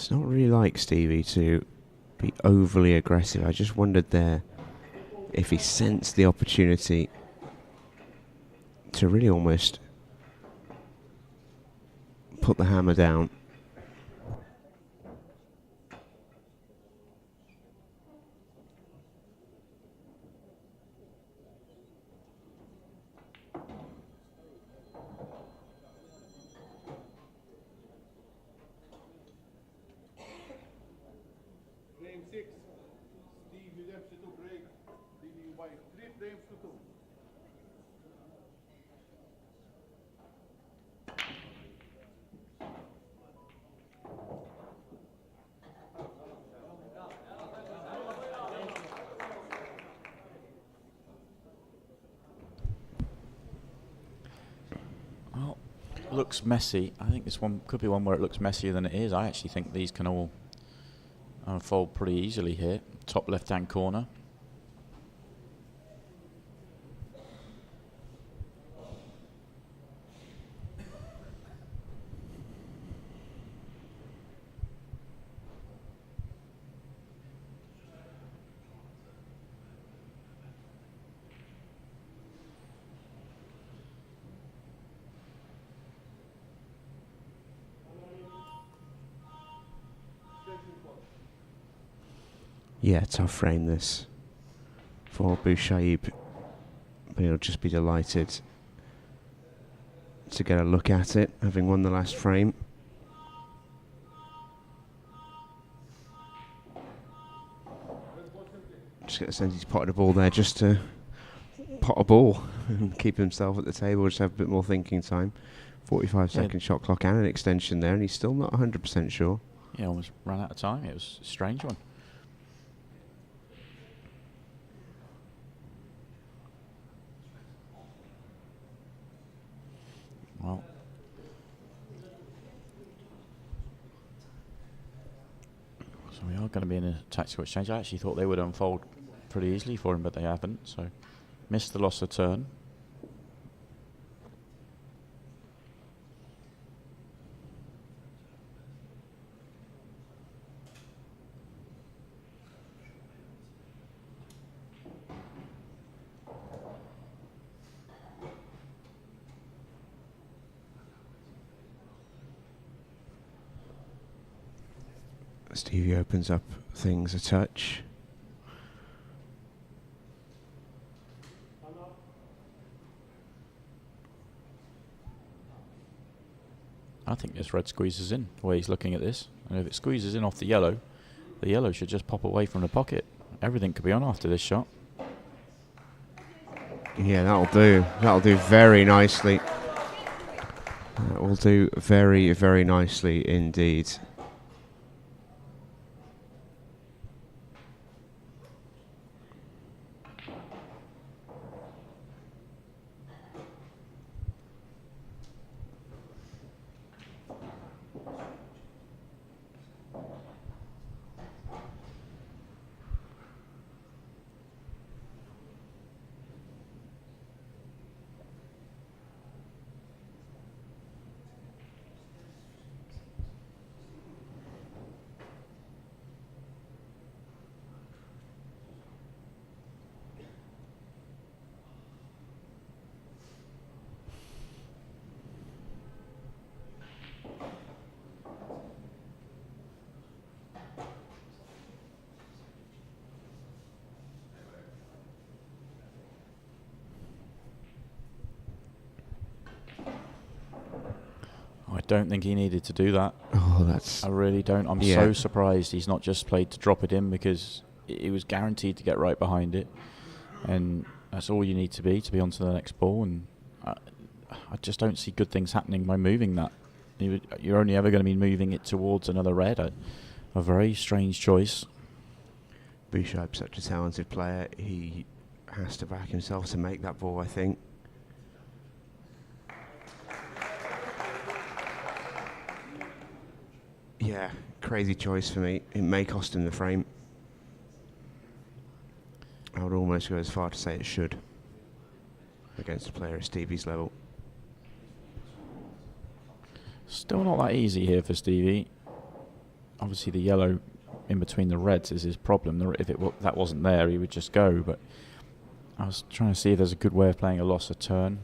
It's not really like Stevie to be overly aggressive. I just wondered there if he sensed the opportunity to really almost put the hammer down. Looks messy. I think this one could be one where it looks messier than it is. I actually think these can all unfold pretty easily here. Top left-hand corner. Yeah, tough frame this for Bouchaib, but he'll just be delighted to get a look at it, having won the last frame. Just get the sense he's potted a ball there just to pot a ball and keep himself at the table, just have a bit more thinking time. 45-second shot clock and an extension there, and he's still not 100% sure. Yeah, almost ran out of time. It was a strange one. Well, so we are going to be in a tactical exchange. I actually thought they would unfold pretty easily for him, but they haven't. So missed the loss of turn. Stevie opens up things a touch. I think this red squeezes in, the way he's looking at this. And if it squeezes in off the yellow should just pop away from the pocket. Everything could be on after this shot. Yeah, that'll do. That'll do very nicely. That will do very, very nicely indeed. I don't think he needed to do that. Oh, that's... I really don't. I'm so surprised he's not just played to drop it in, because he was guaranteed to get right behind it. And that's all you need to be on to the next ball. And I just don't see good things happening by moving that. You're only ever going to be moving it towards another red. A very strange choice. Bouchaib's such a talented player. He has to back himself to make that ball, I think. Yeah, crazy choice for me. It may cost him the frame. I would almost go as far to say it should against a player at Stevie's level. Still not that easy here for Stevie. obviously the yellow in between the reds is his problem. If that wasn't there, he would just go. But I was trying to see if there's a good way of playing a loss of turn.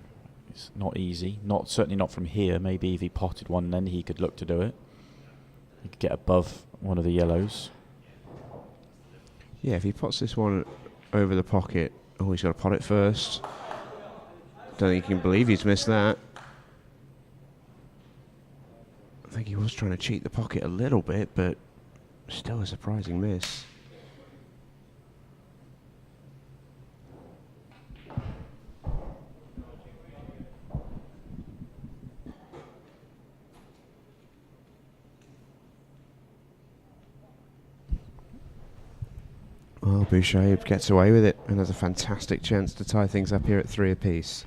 It's not easy. Certainly not from here. Maybe if he potted one, then he could look to do it. He could get above one of the yellows. Yeah, if he pots this one over the pocket, he's got to pot it first. Don't think he can believe he's missed that. I think he was trying to cheat the pocket a little bit, but still a surprising miss. Well, Boucher gets away with it and has a fantastic chance to tie things up here at 3 apiece.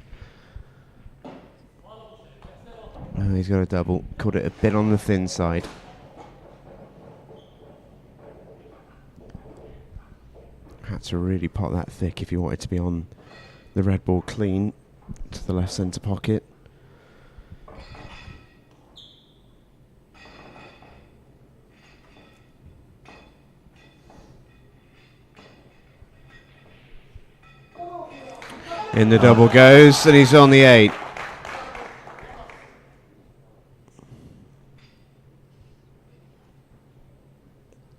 Oh, he's got a double. Caught it a bit on the thin side. Had to really pot that thick if you wanted to be on the red ball clean to the left centre pocket. In the double goes, and he's on the 8.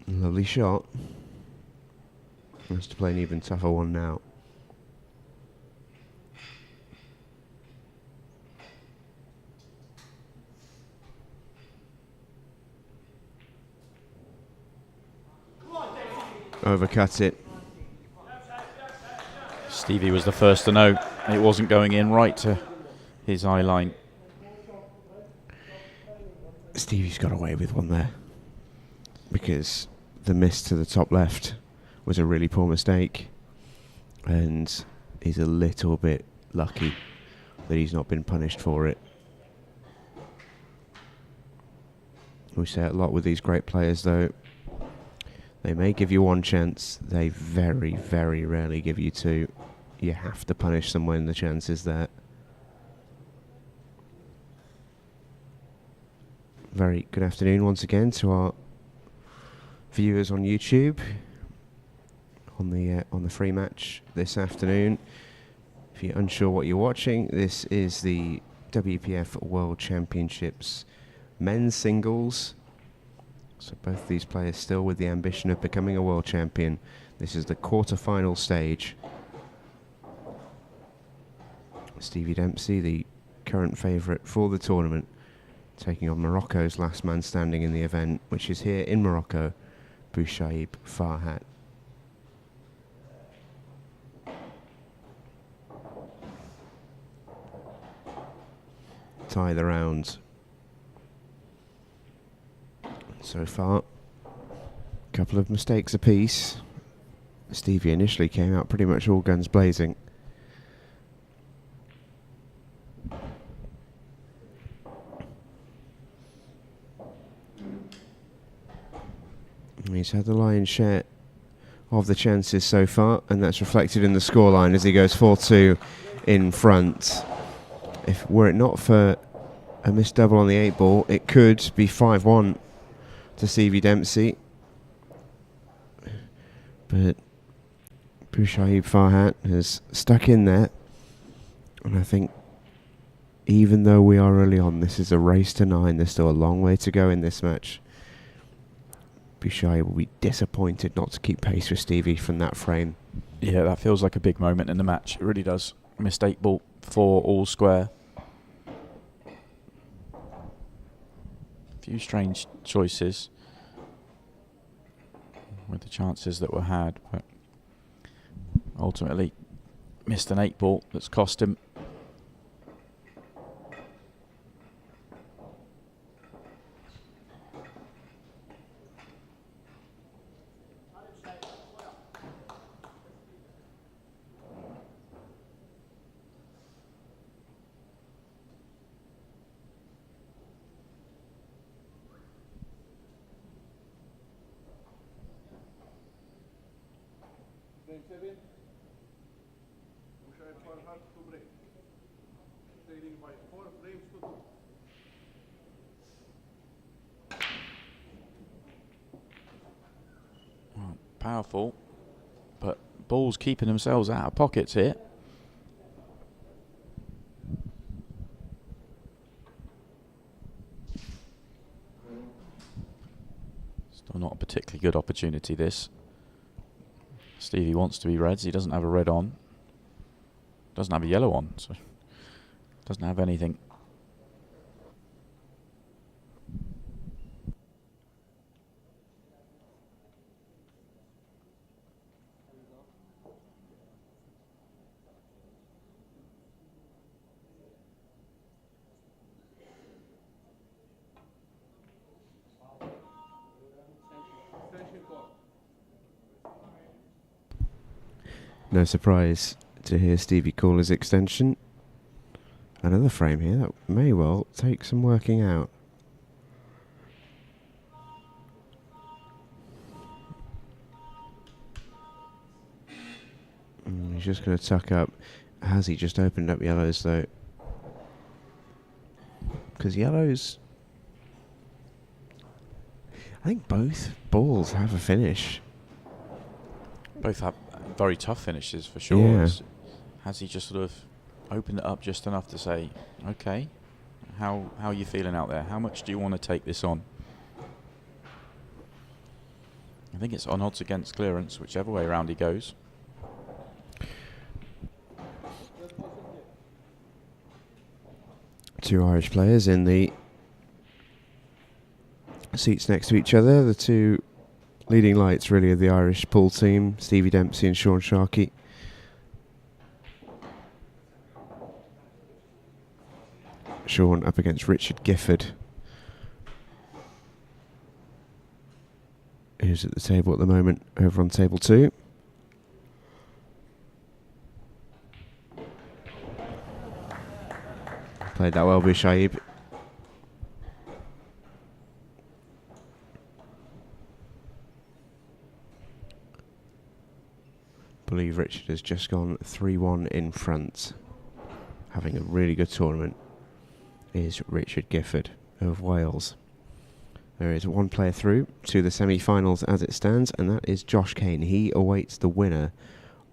Lovely shot. Has to play an even tougher one now. Overcut it. Stevie was the first to know it wasn't going in right to his eye line. Stevie's got away with one there because the miss to the top left was a really poor mistake, and he's a little bit lucky that he's not been punished for it. We say it a lot with these great players though. They may give you one chance, they very, very rarely give you two. You have to punish them when the chance is there. Very good afternoon once again to our viewers on YouTube on the free match this afternoon. If you're unsure what you're watching, this is the WEPF World Championships men's singles. So both these players still with the ambition of becoming a world champion. This is the quarter-final stage. Stevie Dempsey, the current favourite for the tournament, taking on Morocco's last man standing in the event, which is here in Morocco, Bouchaib Farhat. Tie the round. So far, a couple of mistakes apiece. Stevie initially came out pretty much all guns blazing. He's had the lion's share of the chances so far, and that's reflected in the scoreline as he goes 4-2 in front. Were it not for a missed double on the 8 ball, it could be 5-1 to Stevie Dempsey. But Bouchaib Farhat has stuck in there, and I think even though we are early on, this is a race to 9. There's still a long way to go in this match. Bouchaib will be disappointed not to keep pace with Stevie from that frame. Yeah, that feels like a big moment in the match. It really does. Missed 8 ball, 4 all square. Few strange choices with the chances that were had, but ultimately missed an 8 ball that's cost him. powerful, but balls keeping themselves out of pockets here. Still not a particularly good opportunity, this. Stevie wants to be reds. He doesn't have a red on. Doesn't have a yellow on, so doesn't have anything. No surprise to hear Stevie call his extension. Another frame here that may well take some working out. He's just going to tuck up. Has he just opened up yellows though? Because yellows, I think both balls have a finish. Both have very tough finishes for sure. Yeah. Has he just sort of opened it up just enough to say, okay, how are you feeling out there? How much do you want to take this on? I think it's on odds against clearance, whichever way around he goes. Two Irish players in the seats next to each other. The two leading lights really of the Irish pool team, Stevie Dempsey and Sean Sharkey. Sean up against Richard Gifford, who's at the table at the moment, over on table 2. Played that well, Bushaib. Believe Richard has just gone 3-1 in front. Having a really good tournament is Richard Gifford of Wales. There is one player through to the semi-finals as it stands, and that is Josh Kane. He awaits the winner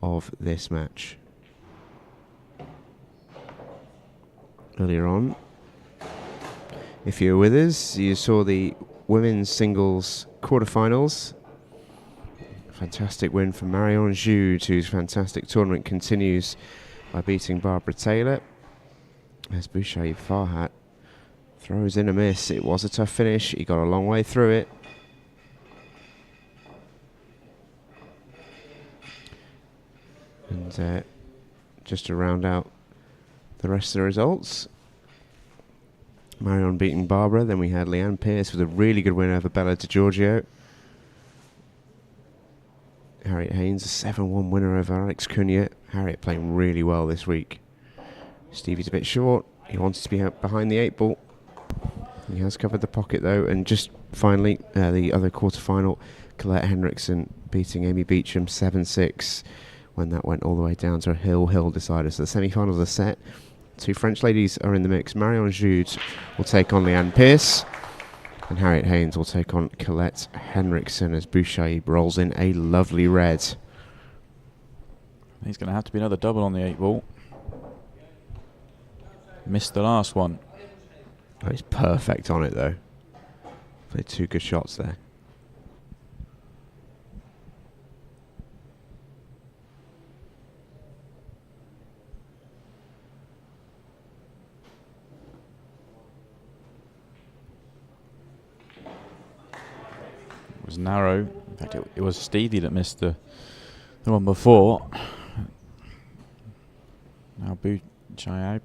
of this match. Earlier on, if you were with us, you saw the women's singles quarterfinals. Fantastic win for Marion Jude, whose fantastic tournament continues by beating Barbara Taylor. As Bushaib Farhat throws in a miss. It was a tough finish. He got a long way through it. And just to round out the rest of the results, Marion beating Barbara. Then we had Leanne Pearce with a really good win over Bella DiGiorgio. Harriet Haynes, a 7-1 winner over Alex Cunha. Harriet playing really well this week. Stevie's a bit short. He wants to be out behind the 8 ball. He has covered the pocket though. And just finally, the other quarterfinal, Colette Henriksen beating Amy Beecham 7-6 when that went all the way down to a hill decider. So the semi-finals are set. 2 French ladies are in the mix. Marion Jude will take on Leanne Pearce, and Harriet Haynes will take on Colette Henriksen as Bushaib rolls in a lovely red. He's going to have to be another double on the 8 ball. Missed the last one. Oh, he's perfect on it though. Played 2 good shots there. It was narrow. In fact, it was Stevie that missed the one before. Now Bushaib.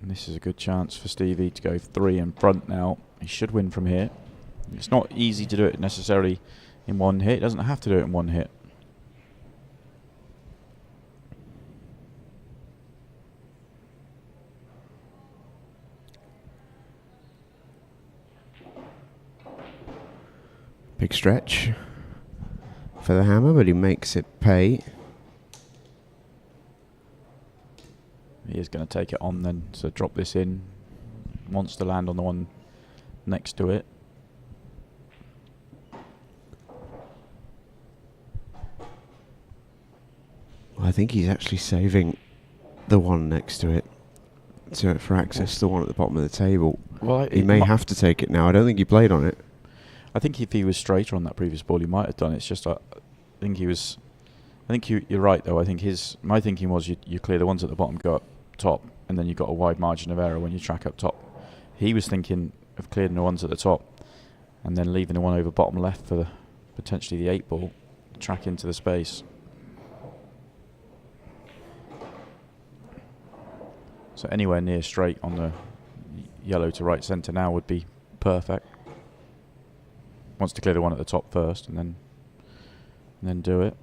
And this is a good chance for Stevie to go 3 in front now. He should win from here. It's not easy to do it necessarily in one hit. He doesn't have to do it in one hit. Big stretch for the hammer, but he makes it pay. He is going to take it on then, so drop this in. Wants to land on the one next to it. I think he's actually saving the one next to it for access to the one at the bottom of the table. Well, He may have to take it now. I don't think he played on it. I think if he was straighter on that previous ball, he might have done it. It's just I think he was. I think you're right though. I think my thinking was you clear the ones at the bottom, go up top, and then you've got a wide margin of error when you track up top. He was thinking of clearing the ones at the top, and then leaving the one over bottom left for potentially the 8 ball, track into the space. So anywhere near straight on the yellow to right centre now would be perfect. Wants to clear the one at the top first, and then do it.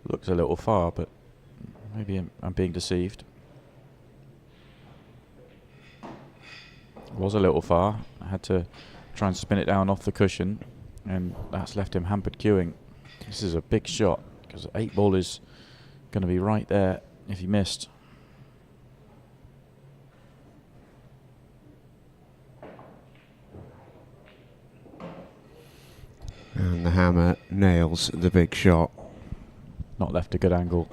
Looks a little far, but maybe I'm being deceived. Was a little far. I had to try and spin it down off the cushion, and that's left him hampered queuing. This is a big shot, because the 8 ball is going to be right there if he missed. And the hammer nails the big shot. Not left a good angle.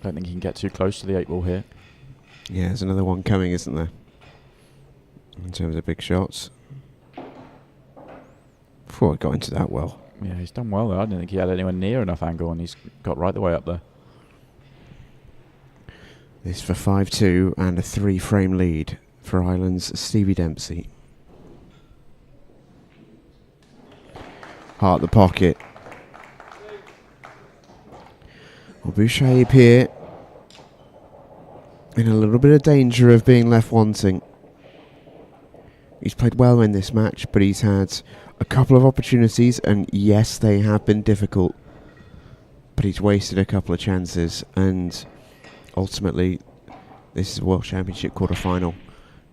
Don't think he can get too close to the 8 ball here. Yeah, there's another one coming, isn't there? In terms of big shots. Before I got into that well. Yeah, he's done well though. I didn't think he had anywhere near enough angle, and he's got right the way up there. This for 5-2 and a 3-frame lead for Ireland's Stevie Dempsey. Heart the pocket. Well, Bouchaib here in a little bit of danger of being left wanting. He's played well in this match, but he's had a couple of opportunities, and yes, they have been difficult, but he's wasted a couple of chances, and ultimately this is a World Championship quarter-final.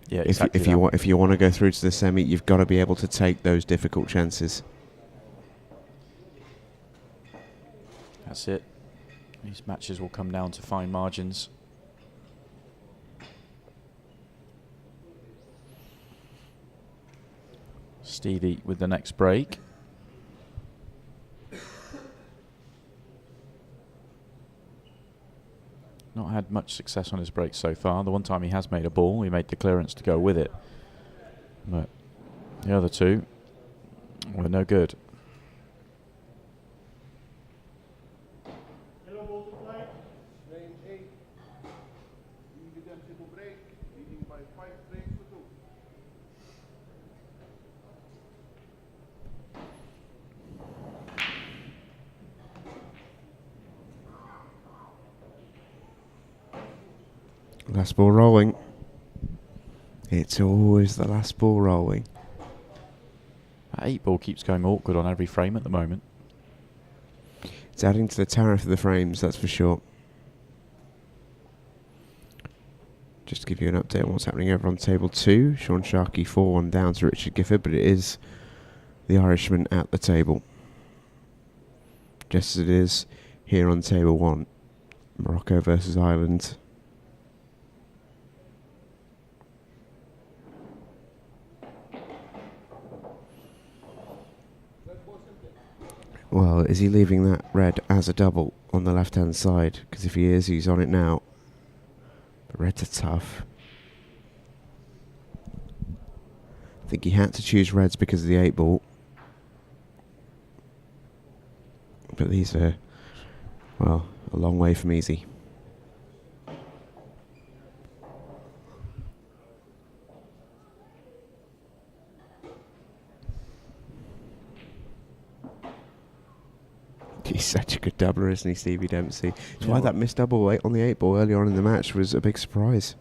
Yeah, exactly. If you want to go through to the semi, you've got to be able to take those difficult chances. That's it. These matches will come down to fine margins. Stevie with the next break. Not had much success on his break so far. The one time he has made a ball, he made the clearance to go with it. But the other two were no good. Last ball rolling. It's always the last ball rolling. That 8 ball keeps going awkward on every frame at the moment. It's adding to the tariff of the frames, that's for sure. Just to give you an update on what's happening over on table 2. Sean Sharkey 4-1 down to Richard Gifford, but it is the Irishman at the table. Just as it is here on table 1. Morocco versus Ireland. Well, is he leaving that red as a double on the left-hand side? Because if he is, he's on it now. But reds are tough. I think he had to choose reds because of the 8 ball. But these are, well, a long way from easy. He's such a good doubler, isn't he, Stevie Dempsey? That's why that missed double on the 8 ball earlier on in the match was a big surprise.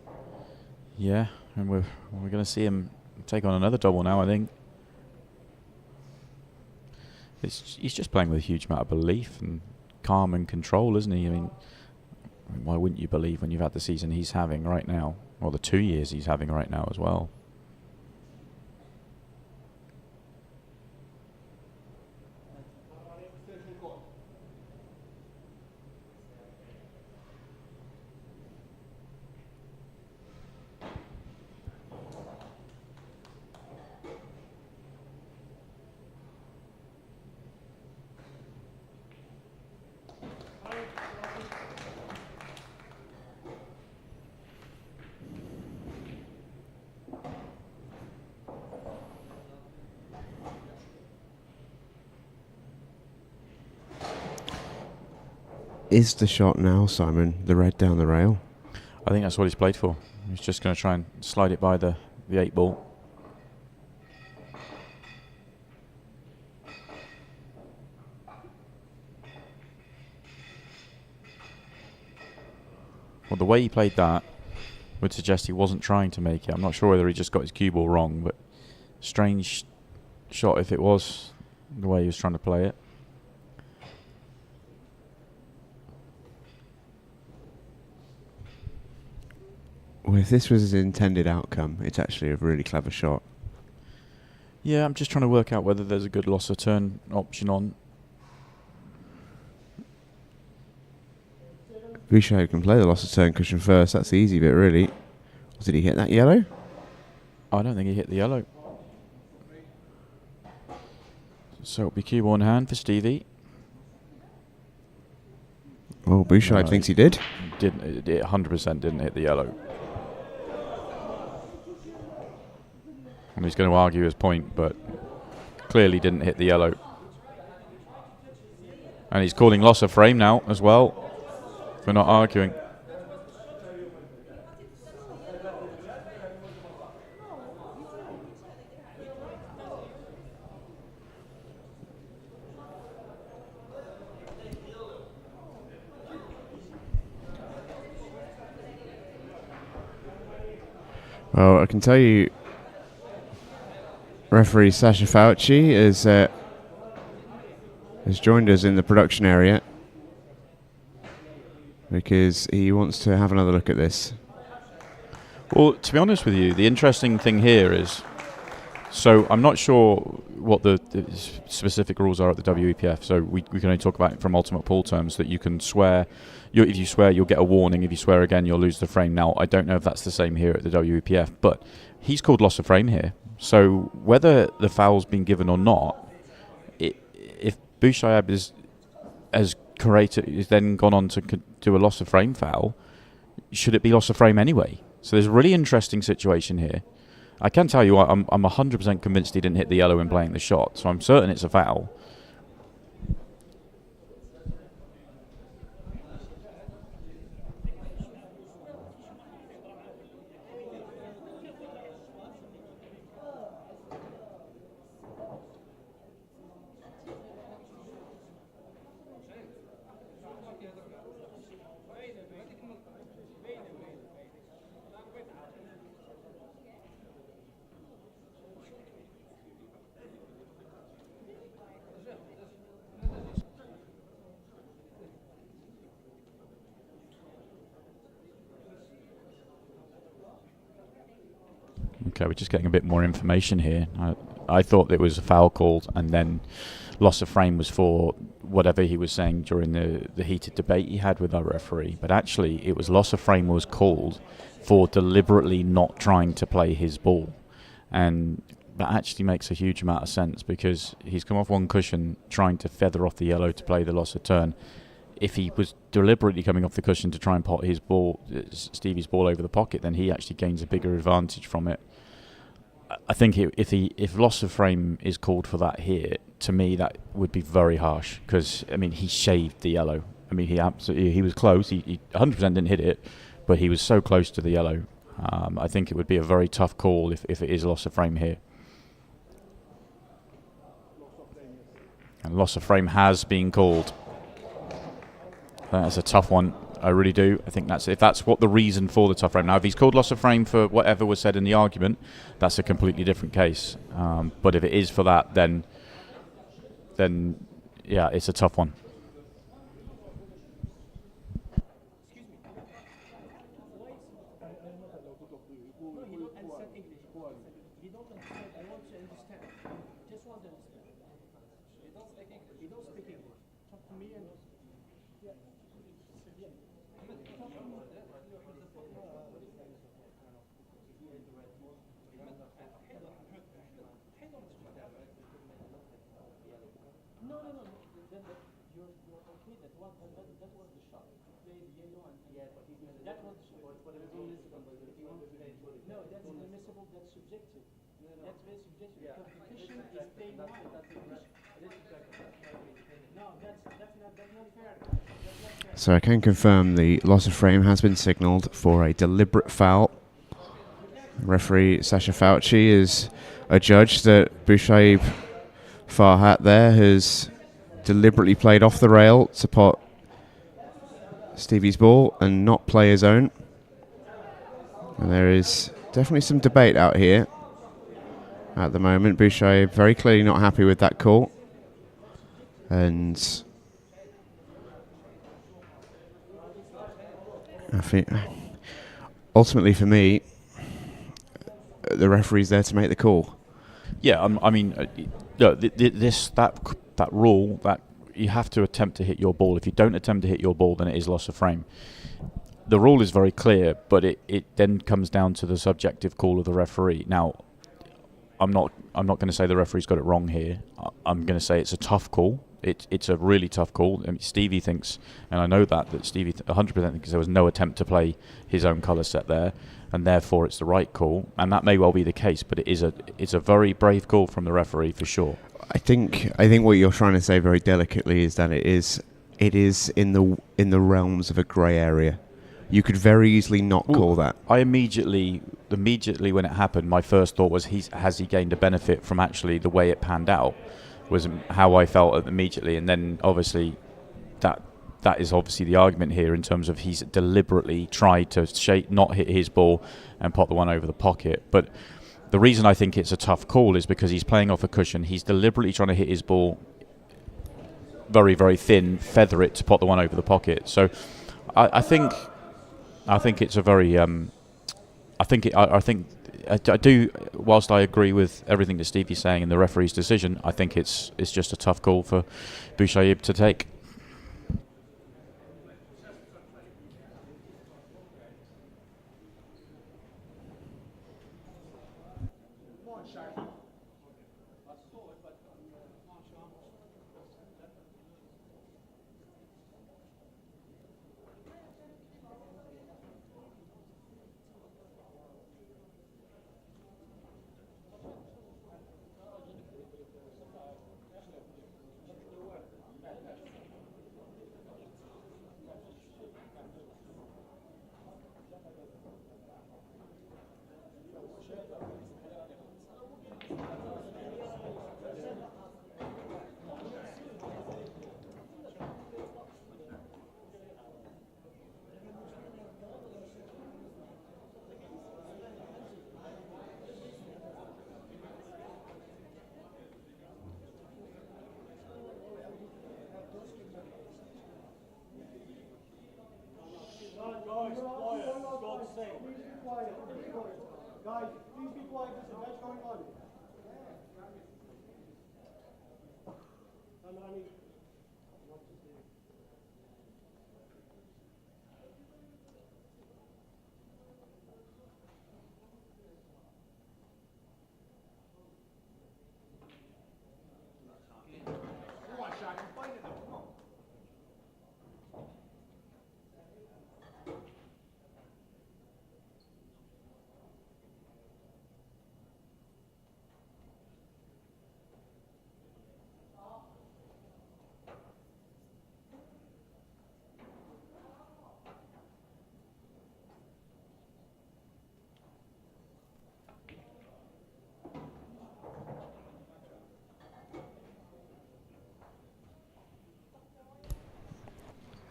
Yeah, and we're going to see him take on another double now, I think. He's just playing with a huge amount of belief and calm and control, isn't he? I mean, why wouldn't you believe when you've had the season he's having right now, or the 2 years he's having right now as well? Is the shot now, Simon, the red down the rail? I think that's what he's played for. He's just going to try and slide it by the 8 ball. Well, the way he played that would suggest he wasn't trying to make it. I'm not sure whether he just got his cue ball wrong, but strange shot if it was the way he was trying to play it. Well, if this was his intended outcome, it's actually a really clever shot. Yeah, I'm just trying to work out whether there's a good loss of turn option on. Bouchard can play the loss of turn cushion first. That's the easy bit, really. Did he hit that yellow? I don't think he hit the yellow. So it'll be cue ball in hand for Stevie. Oh, Bouchard thinks he did. Didn't. It 100% didn't hit the yellow. And he's going to argue his point, but clearly didn't hit the yellow. And he's calling loss of frame now as well for not arguing. Well, I can tell you, referee Sasha Fauci has joined us in the production area because he wants to have another look at this. Well, to be honest with you, the interesting thing here is, so I'm not sure what the specific rules are at the WEPF, so we can only talk about it from ultimate pool terms, that you can swear. If you swear, you'll get a warning. If you swear again, you'll lose the frame. Now, I don't know if that's the same here at the WEPF, but he's called loss of frame here. So whether the foul's been given or not, if Bouchard is then gone on to do a loss of frame foul, should it be loss of frame anyway? So there's a really interesting situation here. I can tell you, I'm 100% convinced he didn't hit the yellow in playing the shot, so I'm certain it's a foul. Okay, we're just getting a bit more information here. I thought it was a foul called, and then loss of frame was for whatever he was saying during the heated debate he had with our referee. But actually, it was loss of frame was called for deliberately not trying to play his ball. And that actually makes a huge amount of sense, because he's come off one cushion trying to feather off the yellow to play the loss of turn. If he was deliberately coming off the cushion to try and pot his ball, Stevie's ball over the pocket, then he actually gains a bigger advantage from it. I think if loss of frame is called for that here, to me that would be very harsh, because I mean he shaved the yellow. I mean he was close. He 100% didn't hit it, but he was so close to the yellow. I think it would be a very tough call if it is loss of frame here. And loss of frame has been called. That's a tough one. I really do. I think if that's what the reason for the tough frame. Now, if he's called loss of frame for whatever was said in the argument, that's a completely different case. But if it is for that, then then yeah, it's a tough one. So I can confirm the loss of frame has been signalled for a deliberate foul. Referee Sasha Fauci is adjudged that Bushaib Farhat there has deliberately played off the rail to pot Stevie's ball and not play his own. And there is definitely some debate out here at the moment. Bushaib very clearly not happy with that call. And I think ultimately for me, the referee's there to make the call. Yeah, I mean, that rule that you have to attempt to hit your ball. If you don't attempt to hit your ball, then it is loss of frame. The rule is very clear, but it then comes down to the subjective call of the referee. Now, I'm not going to say the referee's got it wrong here. I'm going to say it's a tough call. It's a really tough call. I mean, Stevie thinks, and I know that Stevie 100% thinks there was no attempt to play his own colour set there, and therefore it's the right call. And that may well be the case, but it's a very brave call from the referee for sure. I think what you're trying to say very delicately is that it is in the realms of a grey area. You could very easily not call that. I immediately when it happened, my first thought was, has he gained a benefit from actually the way it panned out? Was how I felt immediately, and then obviously that is obviously the argument here in terms of he's deliberately tried to not hit his ball and pot the one over the pocket. But the reason I think it's a tough call is because he's playing off a cushion. He's deliberately trying to hit his ball very, very thin, feather it to pot the one over the pocket. So I think it's a very I do, whilst I agree with everything that Stevie's saying in the referee's decision, I think it's just a tough call for Bushaib to take. Guys, please be quiet. There's a match going on.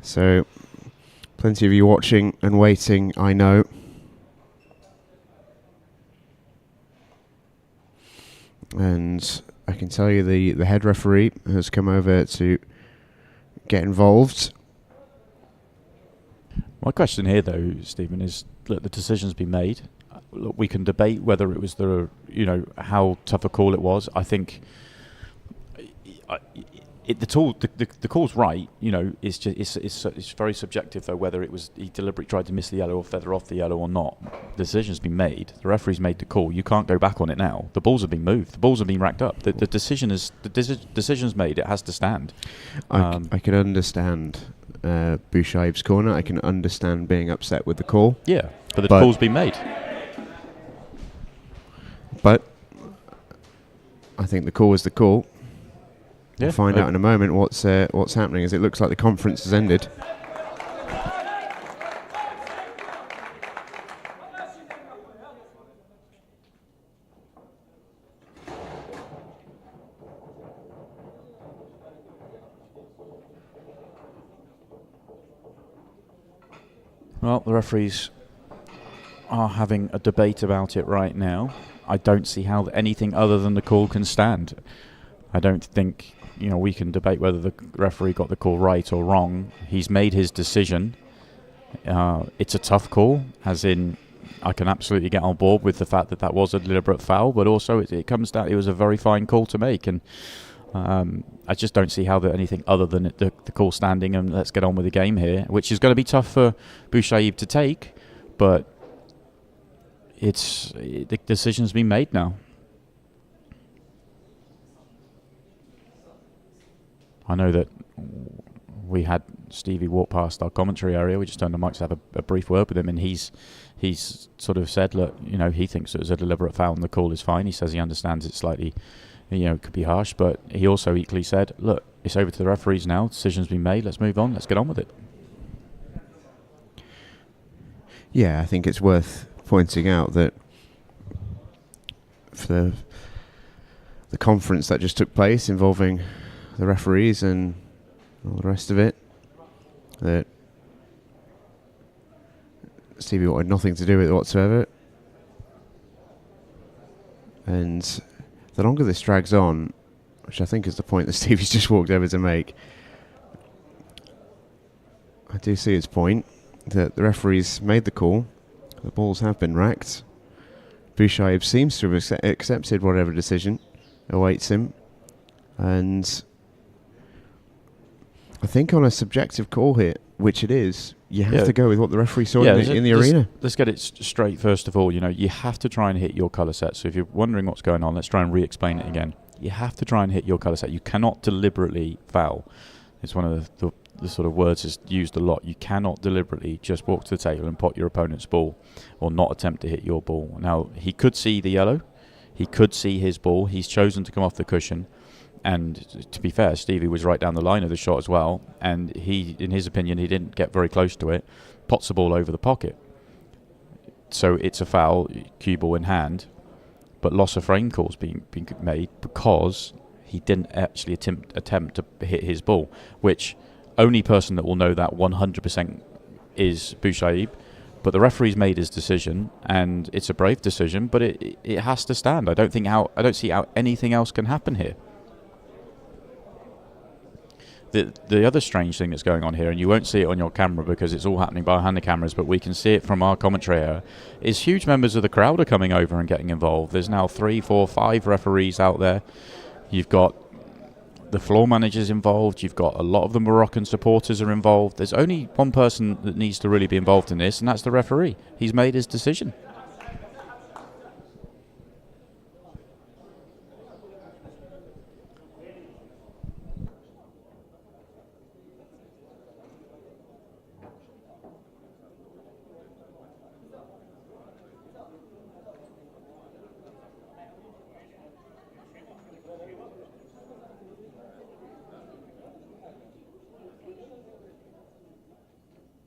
So, plenty of you watching and waiting, I know. And I can tell you the head referee has come over to get involved. My question here, though, Stephen, is look, the decision's been made. Look, we can debate whether it was how tough a call it was. I think the call's right. It's just it's very subjective though whether it was he deliberately tried to miss the yellow or feather off the yellow or not. The decision's been made. The referee's made the call. You can't go back on it now. The balls have been moved. The balls have been racked up. The decision's made. It has to stand. I can understand Bouchaib's corner. I can understand being upset with the call. Yeah, but the call's been made. But I think the call was the call. Yeah, We'll find out in a moment what's happening, as it looks like the conference has ended. Well, the referees are having a debate about it right now. I don't see how anything other than the call can stand. I don't think we can debate whether the referee got the call right or wrong. He's made his decision. It's a tough call, as in I can absolutely get on board with the fact that was a deliberate foul, but also it comes down, it was a very fine call to make, and I just don't see how anything other than the call standing and let's get on with the game here, which is going to be tough for Bouchaib to take, but the decision's been made now. I know that we had Stevie walk past our commentary area. We just turned the mic to have a brief word with him, and he's sort of said, look, he thinks it was a deliberate foul and the call is fine. He says he understands it slightly, it could be harsh, but he also equally said, look, it's over to the referees now. Decision's been made. Let's move on. Let's get on with it. Yeah, I think it's worth pointing out that for the conference that just took place involving the referees and all the rest of it, that Stevie Watt had nothing to do with it whatsoever. And the longer this drags on, which I think is the point that Stevie's just walked over to make, I do see his point, that the referees made the call, the balls have been racked, Bouchaib seems to have accepted whatever decision awaits him, and I think on a subjective call here, which it is, you have to go with what the referee saw in the arena. Let's get it straight first of all. You have to try and hit your colour set. So if you're wondering what's going on, let's try and re-explain it again. You have to try and hit your colour set. You cannot deliberately foul. It's one of the sort of words is used a lot. You cannot deliberately just walk to the table and pot your opponent's ball or not attempt to hit your ball. Now, he could see the yellow. He could see his ball. He's chosen to come off the cushion. And to be fair, Stevie was right down the line of the shot as well. And he, in his opinion, he didn't get very close to it. Pots the ball over the pocket. So it's a foul, cue ball in hand. But loss of frame calls being made because he didn't actually attempt to hit his ball, which only person that will know that 100% is Bouchaib. But the referee's made his decision, and it's a brave decision, but it has to stand. I don't see how anything else can happen here. The other strange thing that's going on here, and you won't see it on your camera because it's all happening behind the cameras, but we can see it from our commentary area, is huge members of the crowd are coming over and getting involved. There's now 3, 4, 5 referees out there. You've got the floor managers involved. You've got a lot of the Moroccan supporters are involved. There's only one person that needs to really be involved in this, and that's the referee. He's made his decision.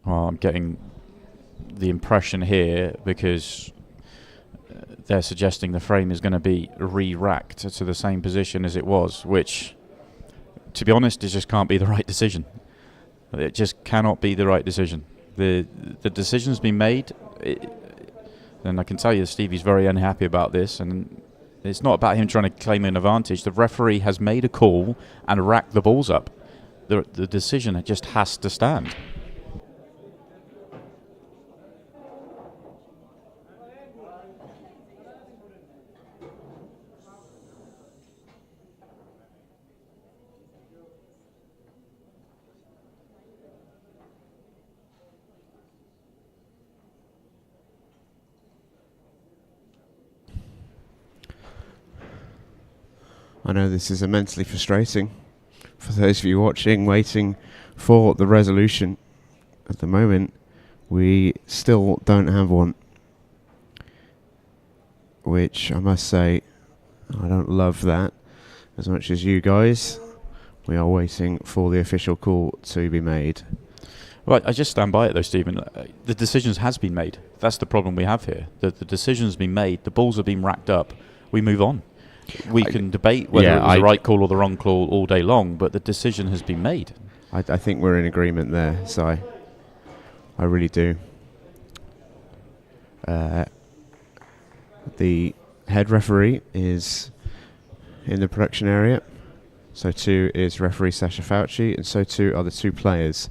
Well, I'm getting the impression here because they're suggesting the frame is going to be re-racked to the same position as it was, which, to be honest, it just can't be the right decision. It just cannot be the right decision. The decision's been made, and I can tell you Stevie's very unhappy about this, and It's not about him trying to claim an advantage. The referee has made a call and racked the balls up. The decision just has to stand. I know this is immensely frustrating for those of you watching, waiting for the resolution. At the moment, we still don't have one, which I must say, I don't love that as much as you guys. We are waiting for the official call to be made. Right, I just stand by it though, Stephen. The decision has been made. That's the problem we have here. The decision's been made. The balls have been racked up. We move on. We can debate whether it was the right call or the wrong call all day long, but the decision has been made. I think we're in agreement there, Si. I really do. The head referee is in the production area. So too is referee Sasha Fauci, and so too are the two players.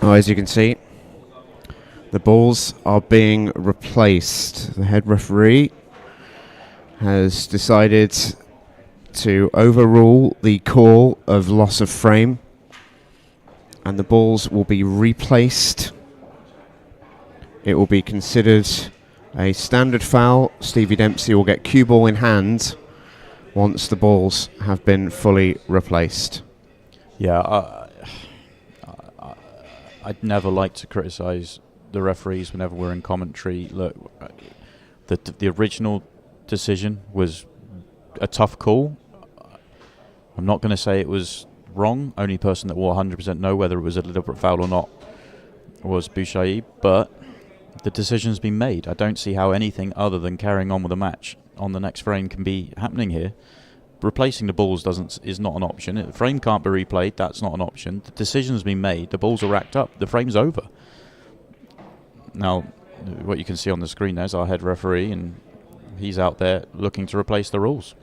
As you can see, the balls are being replaced. The head referee has decided to overrule the call of loss of frame, and the balls will be replaced. It will be considered a standard foul. Stevie Dempsey will get cue ball in hand once the balls have been fully replaced. Yeah, I'd never like to criticise the referees whenever we're in commentary. Look, the original decision was a tough call. I'm not going to say it was wrong. Only person that will 100% know whether it was a deliberate foul or not was Bouchaï, but the decision's been made. I don't see how anything other than carrying on with the match on the next frame can be happening here. Replacing the balls is not an option. The frame can't be replayed. That's not an option. The decision's been made. The balls are racked up. The frame's over. Now, what you can see on the screen there is our head referee, and he's out there looking to replace the rules.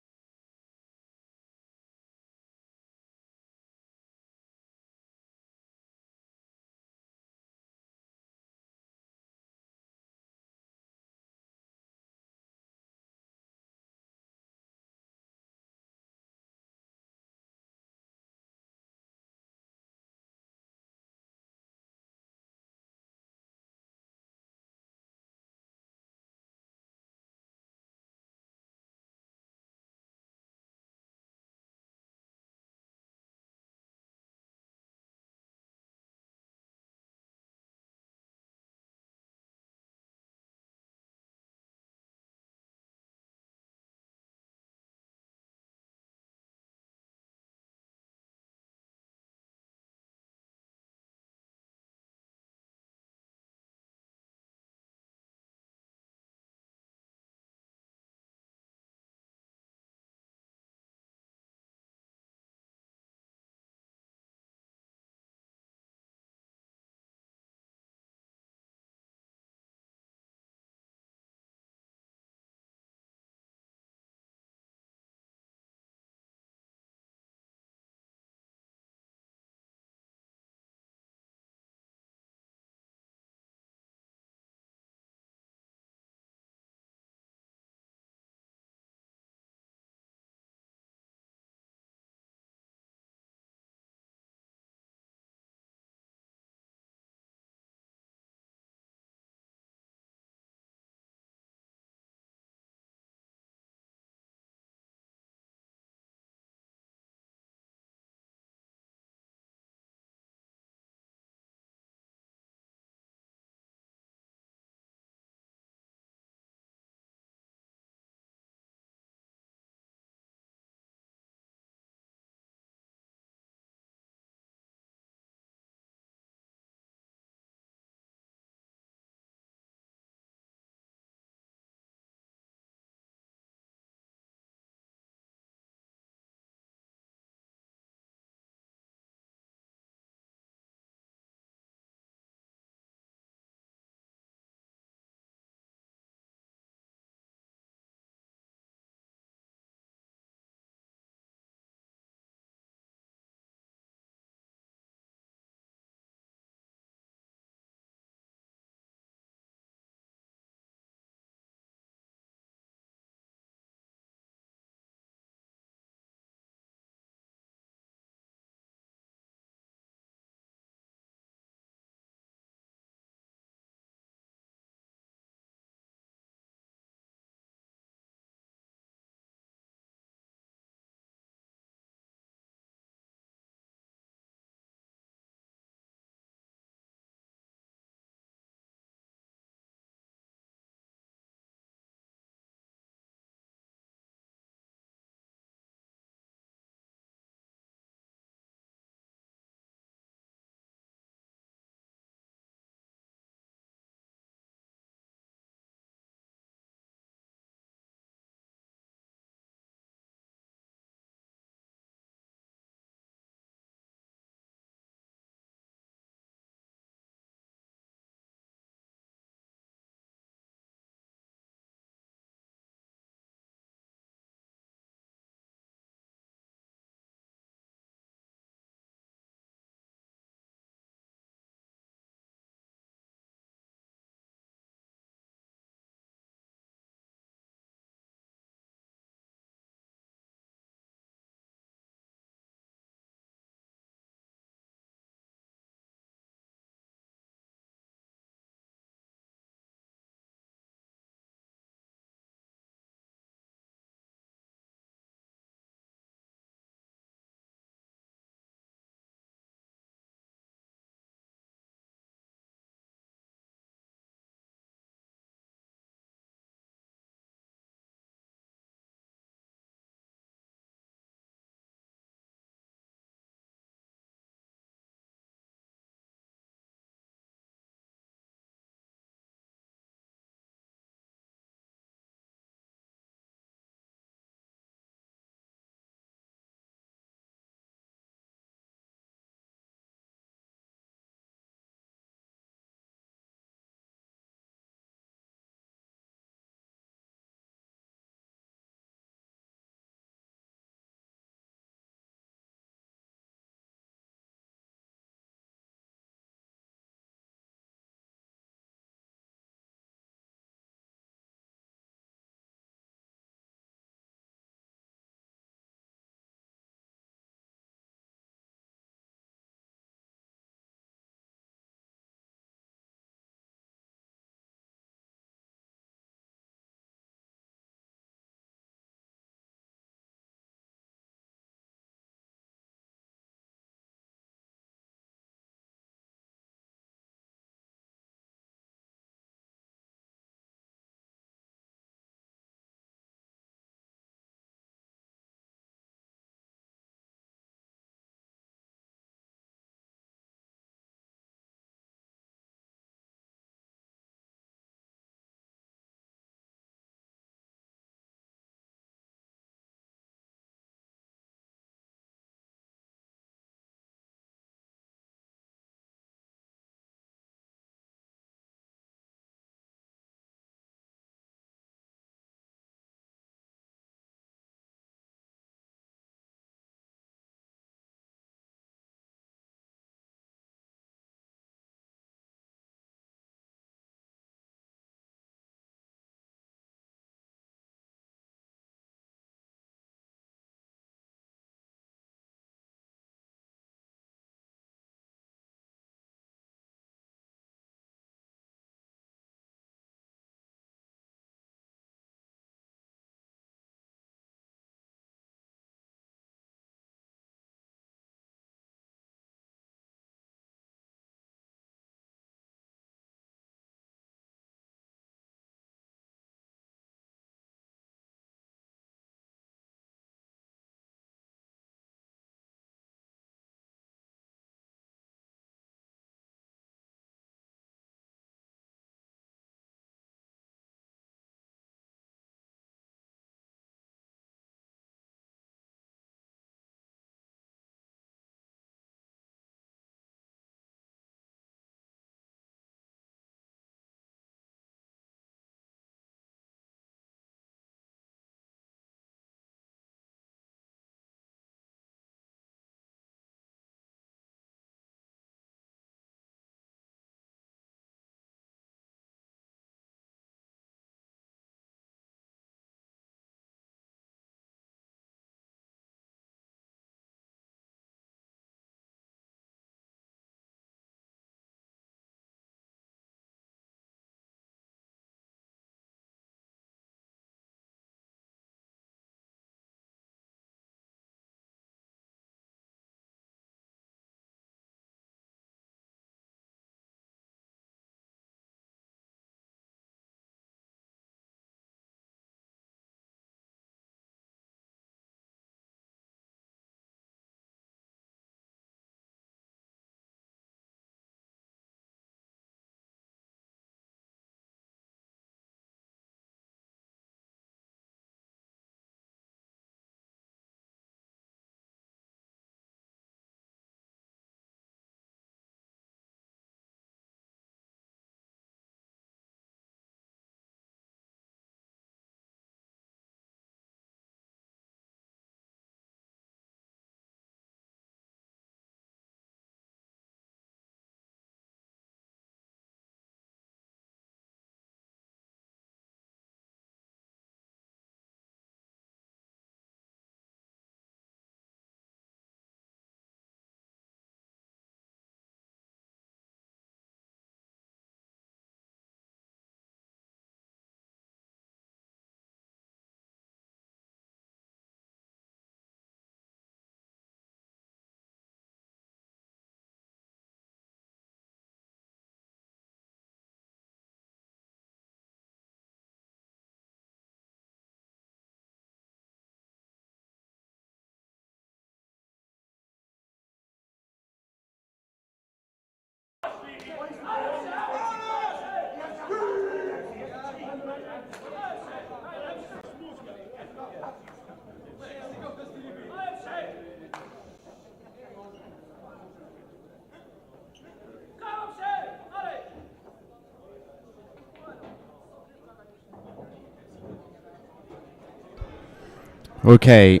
Okay,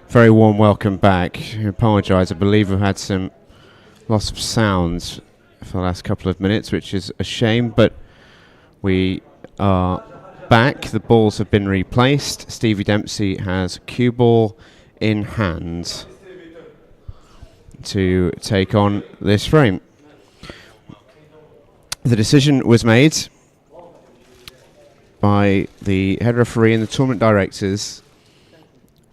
very warm welcome back. I apologise, I believe we've had some loss of sounds for the last couple of minutes, which is a shame, but we are back. The balls have been replaced. Stevie Dempsey has cue ball in hand to take on this frame. The decision was made by the head referee and the tournament directors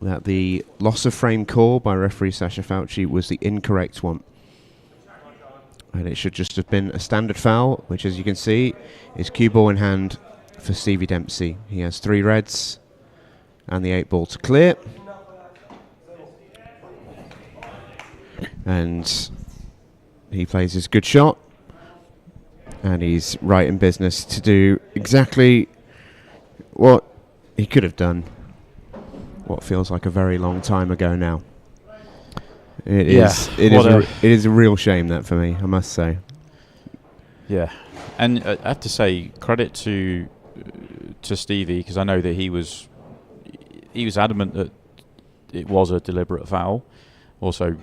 that the loss of frame call by referee Sasha Fauci was the incorrect one. And it should just have been a standard foul, which, as you can see, is cue ball in hand for Stevie Dempsey. He has 3 reds and the 8 ball to clear. And he plays his good shot. And he's right in business to do exactly what he could have done what feels like a very long time ago now. It is a real shame, that, for me, I must say. Yeah, and I have to say credit to Stevie, because I know that he was adamant that it was a deliberate foul. Also,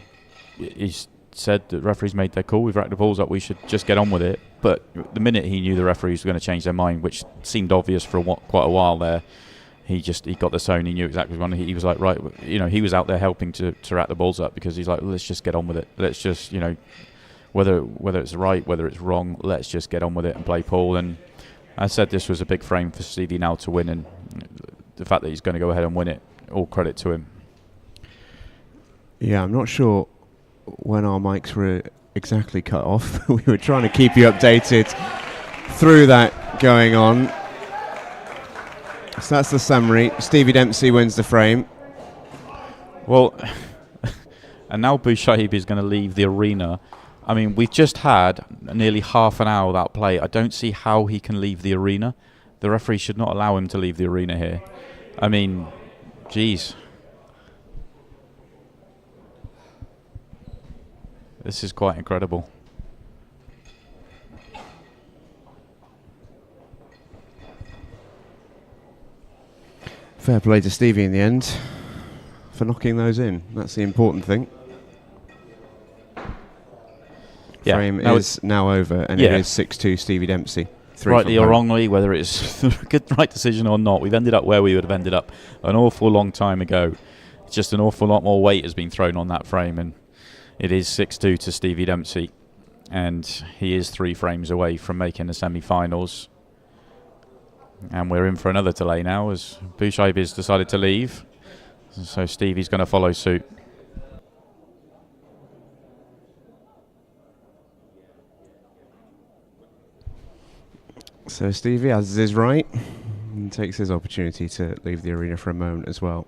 he said that referees made their call. We've racked the balls up. We should just get on with it. But the minute he knew the referees were going to change their mind, which seemed obvious for quite a while there, he got the zone. He knew exactly what he was like. Right, he was out there helping to rack the balls up, because he's like, let's just get on with it. Let's just, whether it's right, whether it's wrong, let's just get on with it and play pool. And I said this was a big frame for Stevie now to win, and the fact that he's going to go ahead and win it, all credit to him. Yeah, I'm not sure when our mics were exactly cut off. We were trying to keep you updated through that going on. So that's the summary. Stevie Dempsey wins the frame. Well, and now Bouchaib is going to leave the arena. I mean, we've just had nearly half an hour without play. I don't see how he can leave the arena. The referee should not allow him to leave the arena here. I mean, geez. This is quite incredible. Fair play to Stevie in the end for knocking those in. That's the important thing. Yeah, Frame is now over, and it is 6-2 Stevie Dempsey. Rightly or wrongly, whether it's the right decision or not, we've ended up where we would have ended up an awful long time ago. It's just an awful lot more weight has been thrown on that frame, and it is 6-2 to Stevie Dempsey, and he is 3 frames away from making the semi-finals. And we're in for another delay now, as Bouchaib has decided to leave. So Stevie's going to follow suit. So Stevie, as is right, takes his opportunity to leave the arena for a moment as well.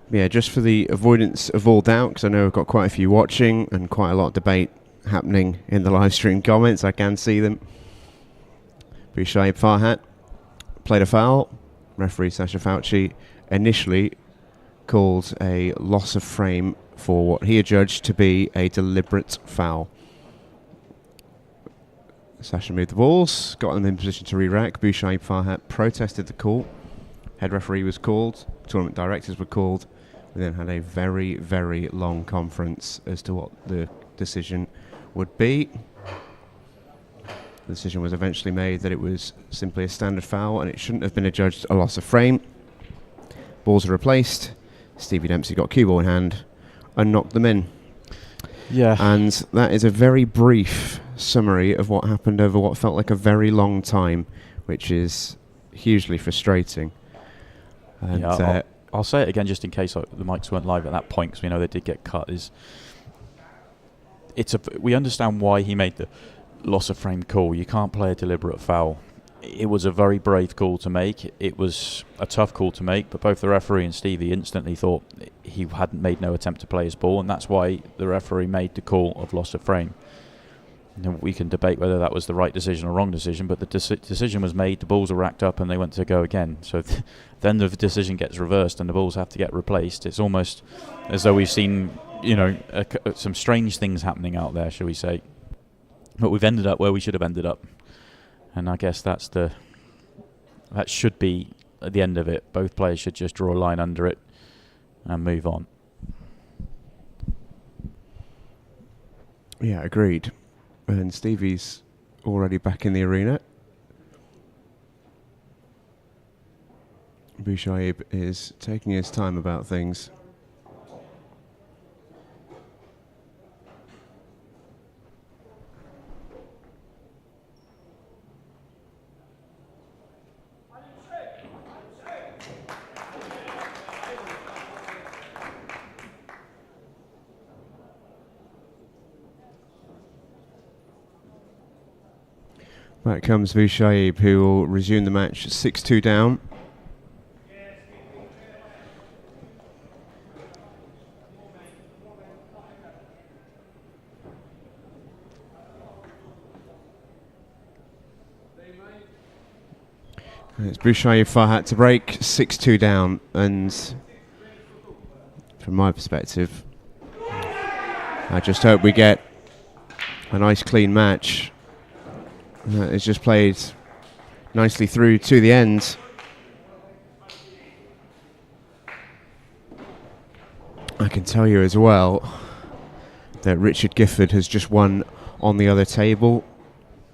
Yeah, just for the avoidance of all doubt, because I know we've got quite a few watching and quite a lot of debate happening in the live stream comments. I can see them. Bouchaib Farhat played a foul. Referee Sasha Fauci initially called a loss of frame for what he adjudged to be a deliberate foul. Sasha moved the balls, got them in position to re-rack. Bouchaib Farhat protested the call. Head referee was called. Tournament directors were called. We then had a very, very long conference as to what the decision would be. The decision was eventually made that it was simply a standard foul and it shouldn't have been adjudged a loss of frame. Balls are replaced. Stevie Dempsey got cue ball in hand and knocked them in. Yeah. And that is a very brief summary of what happened over what felt like a very long time, which is hugely frustrating. And I'll say it again just in case the mics weren't live at that point, because we know they did get cut. We understand why he made the loss of frame call. You can't play a deliberate foul. It was a very brave call to make. It was a tough call to make, but both the referee and Stevie instantly thought he hadn't made no attempt to play his ball, and that's why the referee made the call of loss of frame. And we can debate whether that was the right decision or wrong decision, but the decision was made, the balls are racked up, and they went to go again. So then the decision gets reversed and the balls have to get replaced. It's almost as though we've seen, some strange things happening out there, shall we say. But we've ended up where we should have ended up. And I guess that should be at the end of it. Both players should just draw a line under it and move on. Yeah, agreed. And Stevie's already back in the arena. Bouchaib is taking his time about things. Back comes Bouchaib, who will resume the match 6-2 down. It's Bouchaib Farhat to break, 6-2 down, and from my perspective, I just hope we get a nice clean match. It's just played nicely through to the end. I can tell you as well that Richard Gifford has just won on the other table.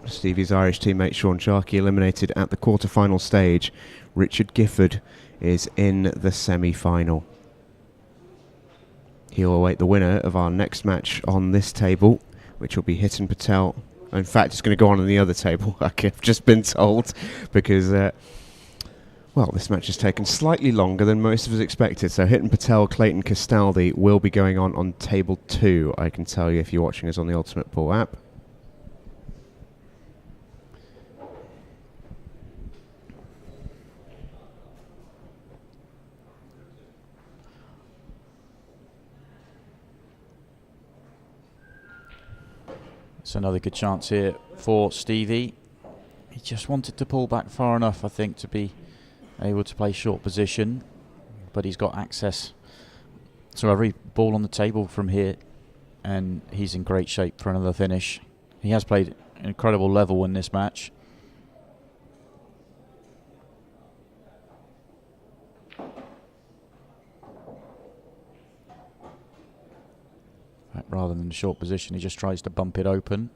Stevie's Irish teammate Sean Sharkey eliminated at the quarter-final stage. Richard Gifford is in the semi-final. He'll await the winner of our next match on this table, which will be Hitan Patel. In fact, it's going to go on the other table, I've just been told, because, well, this match has taken slightly longer than most of us expected. So Hitan Patel, Clayton Castaldi will be going on table 2, I can tell you if you're watching us on the Ultimate Pool app. It's another good chance here for Stevie. He just wanted to pull back far enough, I think, to be able to play short position, but he's got access to every ball on the table from here, and he's in great shape for another finish. He has played an incredible level in this match. Rather than short position, he just tries to bump it open.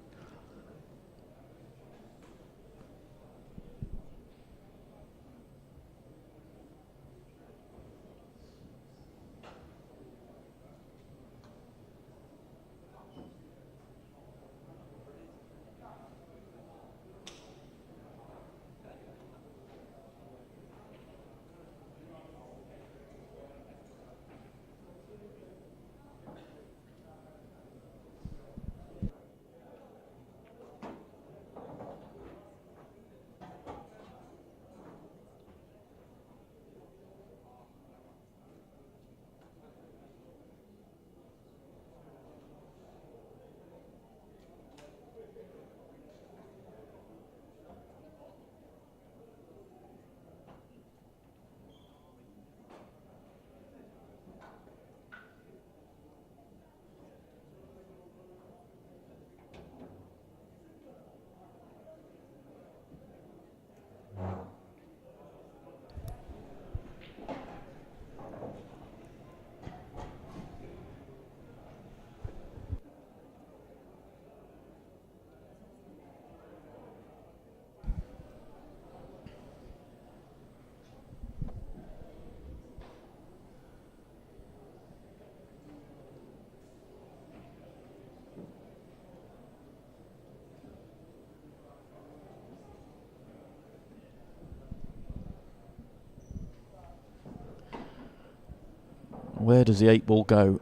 Where does the 8 ball go?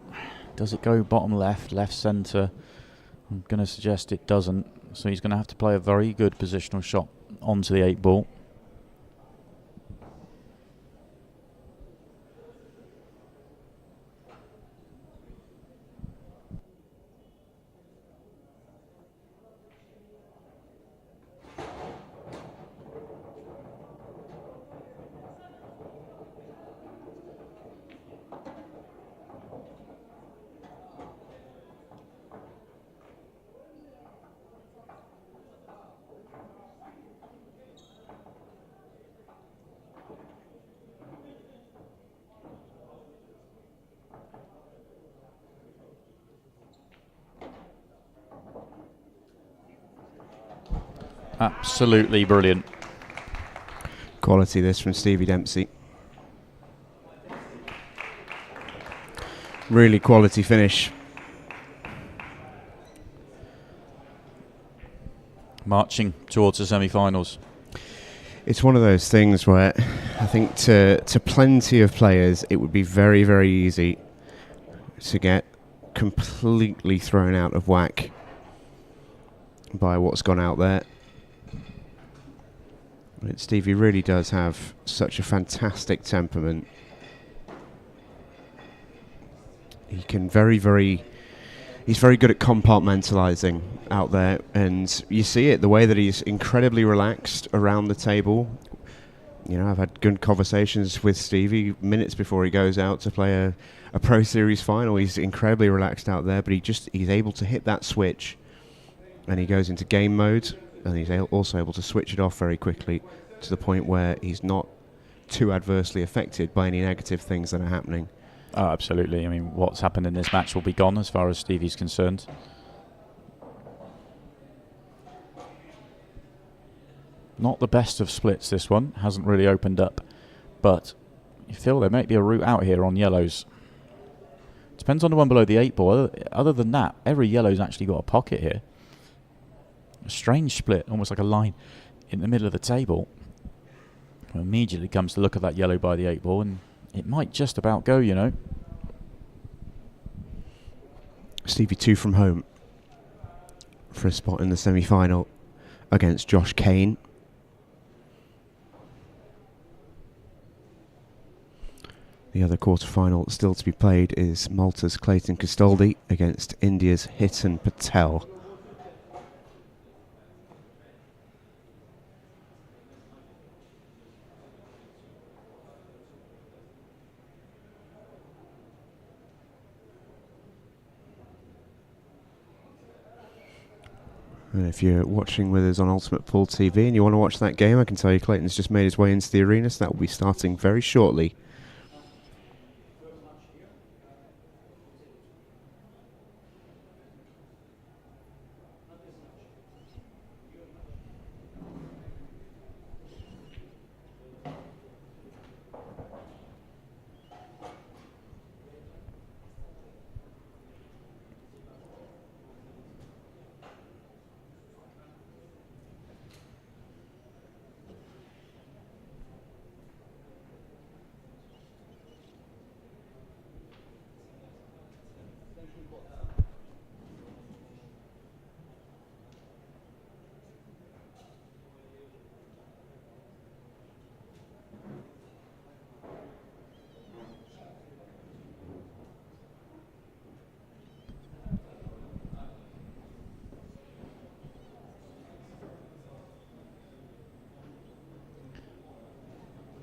Does it go bottom left, left centre? I'm going to suggest it doesn't. So he's going to have to play a very good positional shot onto the 8 ball. Absolutely brilliant. Quality this from Stevie Dempsey. Really quality finish. Marching towards the semi-finals. It's one of those things where I think to plenty of players it would be very, very easy to get completely thrown out of whack by what's gone out there. But Stevie really does have such a fantastic temperament. He can he's very good at compartmentalizing out there, and you see it, the way that he's incredibly relaxed around the table. You know, I've had good conversations with Stevie minutes before he goes out to play a Pro Series final. He's incredibly relaxed out there, but he's able to hit that switch, and he goes into game mode, and he's also able to switch it off very quickly to the point where he's not too adversely affected by any negative things that are happening. Oh, absolutely. I mean, what's happened in this match will be gone as far as Stevie's concerned. Not the best of splits, this one. Hasn't really opened up. But you feel there might be a route out here on yellows. Depends on the one below the 8 ball. Other than that, every yellow's actually got a pocket here. A strange split, almost like a line in the middle of the table. Immediately comes to look at that yellow by the 8 ball, and it might just about go, you know. Stevie 2 from home for a spot in the semi-final against Josh Kane. The other quarter-final still to be played is Malta's Clayton Castaldi against India's Hitan Patel. And if you're watching with us on Ultimate Pool TV and you want to watch that game, I can tell you Clayton's just made his way into the arena, so that will be starting very shortly.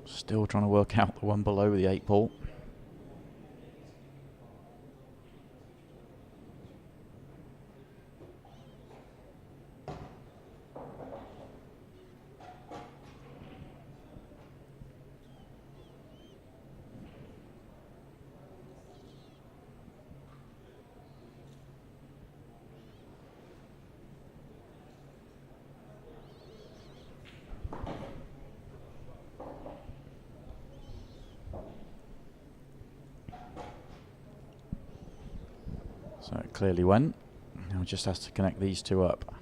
Still trying to work out the one below the 8 ball. So it clearly went. Now just has to connect these two up.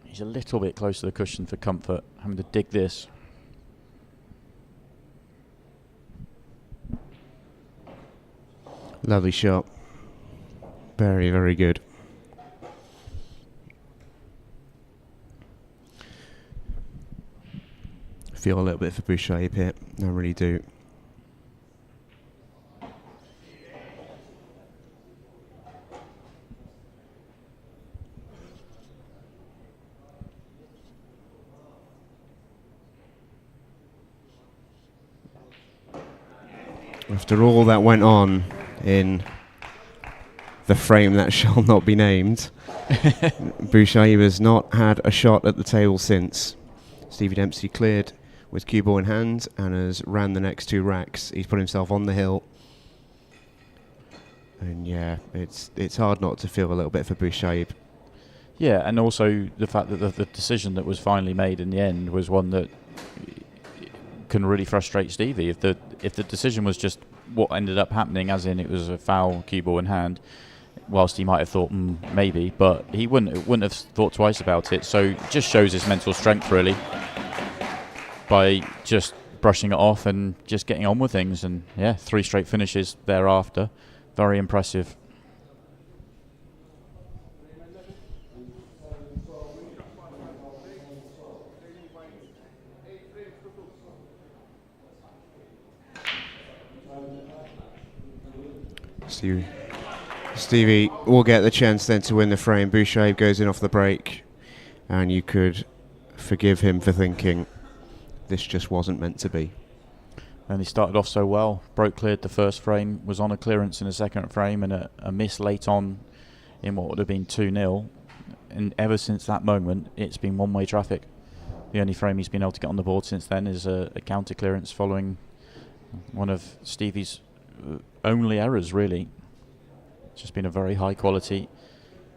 He's a little bit close to the cushion for comfort, having to dig this. Lovely shot. Very, very good. Feel a little bit for Bouchaib here. I really do. After all that went on in the frame that shall not be named, Bouchaib has not had a shot at the table since. Stevie Dempsey cleared with cue ball in hand and has ran the next 2 racks. He's put himself on the hill. And yeah, it's hard not to feel a little bit for Bouchaib. Yeah, and also the fact that the decision that was finally made in the end was one that can really frustrate Stevie. If the decision was just what ended up happening, as in it was a foul, cue ball in hand, whilst he might have thought maybe, but he wouldn't have thought twice about it. So it just shows his mental strength really by just brushing it off and just getting on with things. And yeah, 3 straight finishes thereafter. Very impressive. Stevie will get the chance then to win the frame. Boucher goes in off the break, and you could forgive him for thinking this just wasn't meant to be. And he started off so well. Broke cleared the first frame, was on a clearance in the second frame, and a miss late on in what would have been 2-0. And ever since that moment, it's been one-way traffic. The only frame he's been able to get on the board since then is a counter clearance following one of Stevie's only errors, really. It's just been a very high quality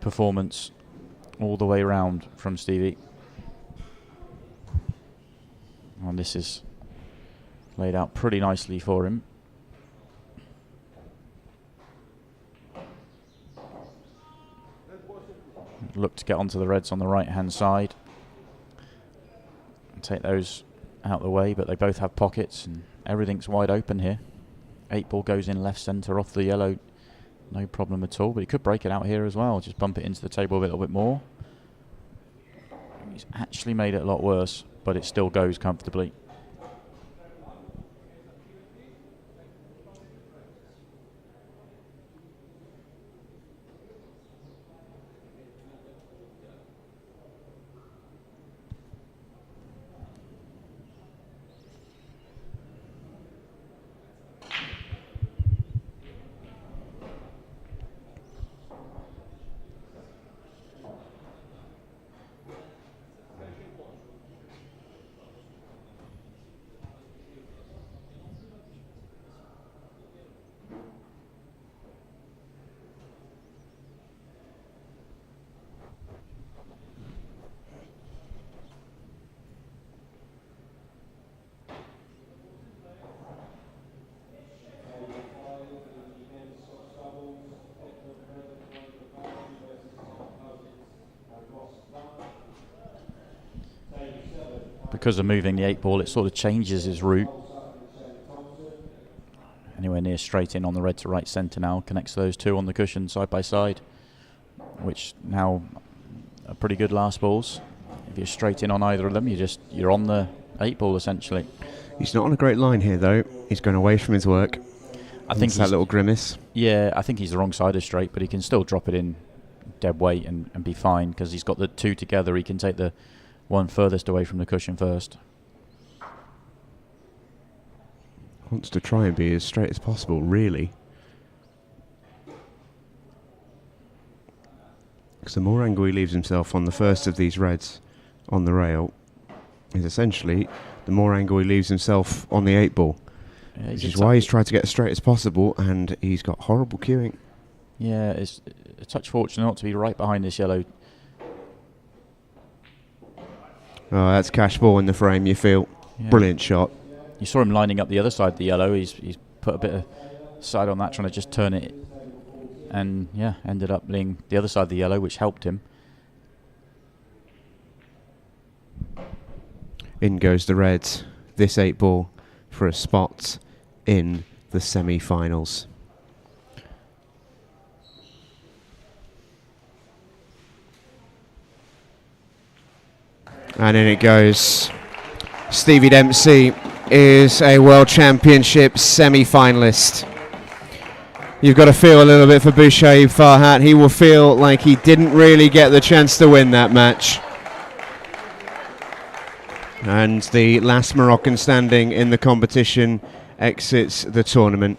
performance all the way around from Stevie. And this is laid out pretty nicely for him. Look to get onto the reds on the right hand side and take those out of the way, but they both have pockets and everything's wide open here. 8 ball goes in left centre off the yellow, no problem at all, but he could break it out here as well, just bump it into the table a little bit more. He's actually made it a lot worse, but it still goes comfortably. Because of moving the 8 ball, it sort of changes his route. Anywhere near straight in on the red to right centre now, connects those 2 on the cushion side by side, which now are pretty good last balls. If you're straight in on either of them, you're on the 8 ball essentially. He's not on a great line here though. He's going away from his work. I think that little grimace. Yeah, I think he's the wrong side of straight, but he can still drop it in dead weight and be fine, because he's got the 2 together. He can take the one furthest away from the cushion first. Wants to try and be as straight as possible, really. Because the more angle he leaves himself on the first of these reds on the rail, is essentially the more angle he leaves himself on the 8 ball. Yeah, which is why he's tried to get as straight as possible, and he's got horrible cueing. Yeah, it's a touch fortunate not to be right behind this yellow. Oh, that's cash ball in the frame, you feel. Yeah. Brilliant shot. You saw him lining up the other side of the yellow. He's put a bit of side on that, trying to just turn it. And, yeah, ended up being the other side of the yellow, which helped him. In goes the reds. This 8 ball for a spot in the semi-finals. And in it goes. Stevie Dempsey is a World Championships semi-finalist. You've got to feel a little bit for Boucher Farhat. He will feel like he didn't really get the chance to win that match. And the last Moroccan standing in the competition exits the tournament.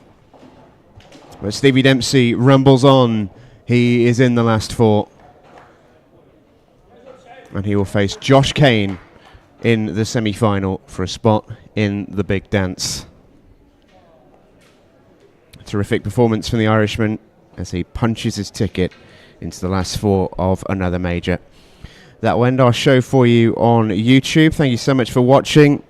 But Stevie Dempsey rumbles on. He is in the last 4. And he will face Josh Kane in the semi-final for a spot in the big dance. Terrific performance from the Irishman as he punches his ticket into the last 4 of another major. That will end our show for you on YouTube. Thank you so much for watching.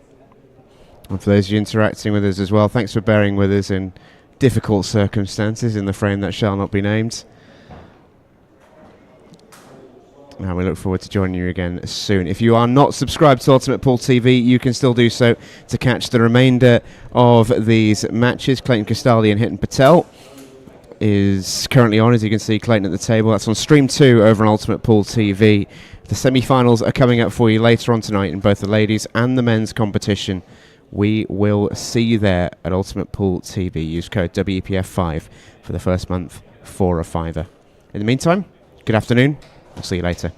And for those of you interacting with us as well, thanks for bearing with us in difficult circumstances in the frame that shall not be named. And we look forward to joining you again soon. If you are not subscribed to Ultimate Pool TV, you can still do so to catch the remainder of these matches. Clayton Castaldi and Hitan Patel is currently on, as you can see, Clayton at the table. That's on Stream 2 over on Ultimate Pool TV. The semi-finals are coming up for you later on tonight in both the ladies and the men's competition. We will see you there at Ultimate Pool TV. Use code WEPF5 for the first month for a £5. In the meantime, good afternoon. I'll see you later.